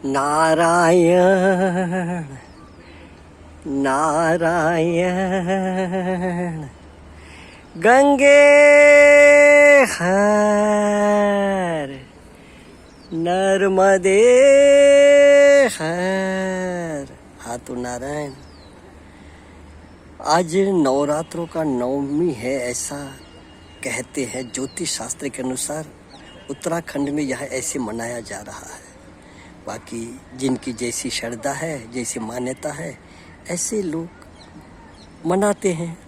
नारायण नारायण गंगे हर नर्मदे हर। हाँ तो नारायण, आज नवरात्रों का नवमी है ऐसा कहते हैं। ज्योतिष शास्त्र के अनुसार उत्तराखंड में यह ऐसे मनाया जा रहा है। बाकी जिनकी जैसी श्रद्धा है, जैसी मान्यता है, ऐसे लोग मनाते हैं।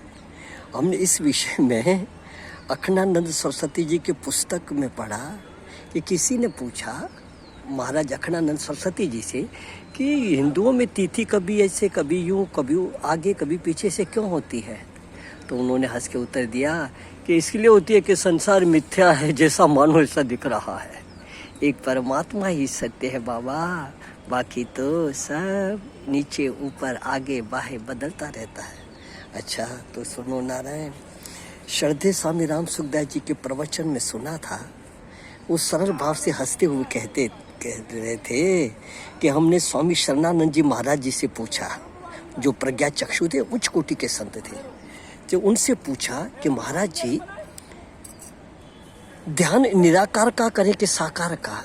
हमने इस विषय में अखंडानंद सरस्वती जी के पुस्तक में पढ़ा कि किसी ने पूछा महाराज अखंडानंद सरस्वती जी से कि हिंदुओं में तिथि कभी ऐसे, कभी यूँ, कभी आगे, कभी पीछे से क्यों होती है। तो उन्होंने हंस के उत्तर दिया कि इसलिए होती है कि संसार मिथ्या है, जैसा मानो ऐसा दिख रहा है। एक परमात्मा ही सत्य है बाबा, बाकी तो सब नीचे ऊपर आगे बाहे बदलता रहता है। अच्छा तो सुनो नारायण, श्रद्धे स्वामी राम सुखदास जी के प्रवचन में सुना था, वो सरल भाव से हंसते हुए कह रहे थे कि हमने स्वामी शरणानंद जी महाराज जी से पूछा, जो प्रज्ञा चक्षु थे, उच्च कोटि के संत थे। तो उनसे पूछा कि महाराज जी ध्यान निराकार का करें कि साकार का,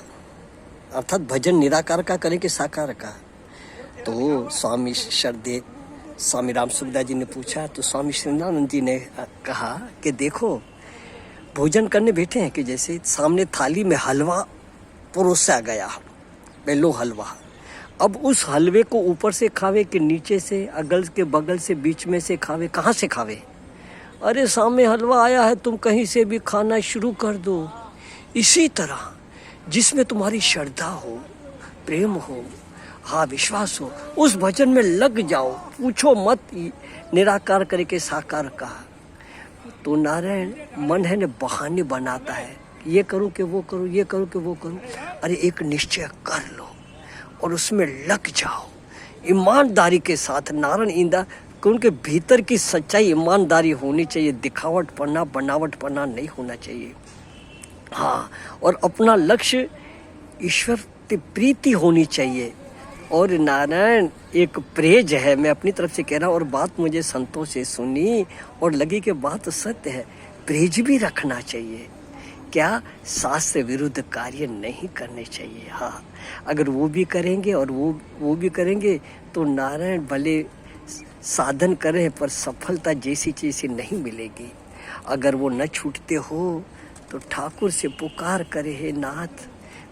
अर्थात भजन निराकार का करें कि साकार का। तो स्वामी श्रद्धे स्वामी राम सुखदास जी ने पूछा, तो स्वामी शरणानंद जी ने कहा कि देखो, भोजन करने बैठे हैं कि जैसे सामने थाली में हलवा परोसा गया, पहलो हलवा, अब उस हलवे को ऊपर से खावे कि नीचे से, अगल के बगल से, बीच में से खावे, कहाँ से खावे। अरे सामने हलवा आया है, तुम कहीं से भी खाना शुरू कर दो। इसी तरह जिसमें तुम्हारी श्रद्धा हो, प्रेम हो, हाँ विश्वास हो, उस भजन में लग जाओ, पूछो मत निराकार करके साकार का। तो नारायण मन है न बहाने बनाता है, ये करूं कि वो करूं, ये करूं कि वो करूं। अरे एक निश्चय कर लो और उसमें लग जाओ ईमानदारी के साथ। नारायण इंदा उनके भीतर की सच्चाई ईमानदारी होनी चाहिए, दिखावट पना, बनावट पना नहीं होना चाहिए। हाँ, और अपना लक्ष्य ईश्वर की प्रीति होनी चाहिए। और नारायण एक प्रेज है, मैं अपनी तरफ से कह रहा हूँ, और बात मुझे संतों से सुनी और लगी कि बात सत्य है। प्रेज भी रखना चाहिए, क्या शास्त्र विरुद्ध कार्य नहीं करने चाहिए। हाँ, अगर वो भी करेंगे और वो भी करेंगे तो नारायण भले साधन करें पर सफलता जैसी चीज़ नहीं मिलेगी। अगर वो न छूटते हो तो ठाकुर से पुकार करे, हे नाथ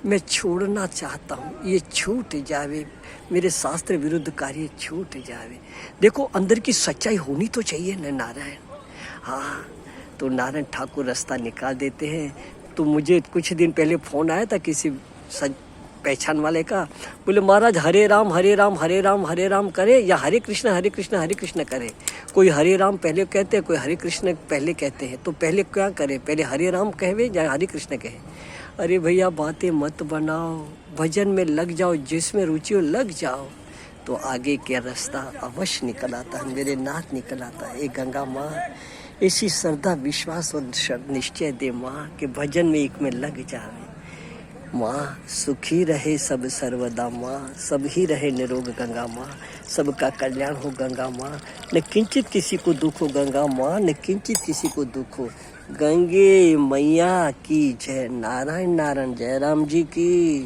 मैं छोड़ना चाहता हूँ, ये छूट जावे, मेरे शास्त्र विरुद्ध कार्य छूट जावे। देखो अंदर की सच्चाई होनी तो चाहिए न नारायण। हाँ, तो नारायण ठाकुर रास्ता निकाल देते हैं। तो मुझे कुछ दिन पहले फ़ोन आया था किसी पहचान वाले का, बोले महाराज हरे राम हरे राम हरे राम हरे राम करे या हरे कृष्ण हरे कृष्ण हरे कृष्ण करे। कोई हरे राम पहले कहते हैं, कोई हरे कृष्ण पहले कहते हैं। तो पहले क्या करें, पहले हरे राम कहवे या हरे कृष्ण कहे। अरे भैया बातें मत बनाओ, भजन में लग जाओ, जिसमें रुचि हो लग जाओ, तो आगे का रास्ता अवश्य निकल आता है, मेरे नाथ निकल आता है। ए गंगा माँ, ऐसी श्रद्धा विश्वास और निश्चय दे माँ कि भजन में एक में लग जावे। माँ सुखी रहे सब सर्वदा माँ, सब ही रहे निरोग गंगा माँ, सबका कल्याण हो गंगा माँ, न किंचित किसी को दुख हो गंगा माँ, न किंचित किसी को दुख हो। गंगे मैया की जय। नारायण नारायण, जय राम जी की।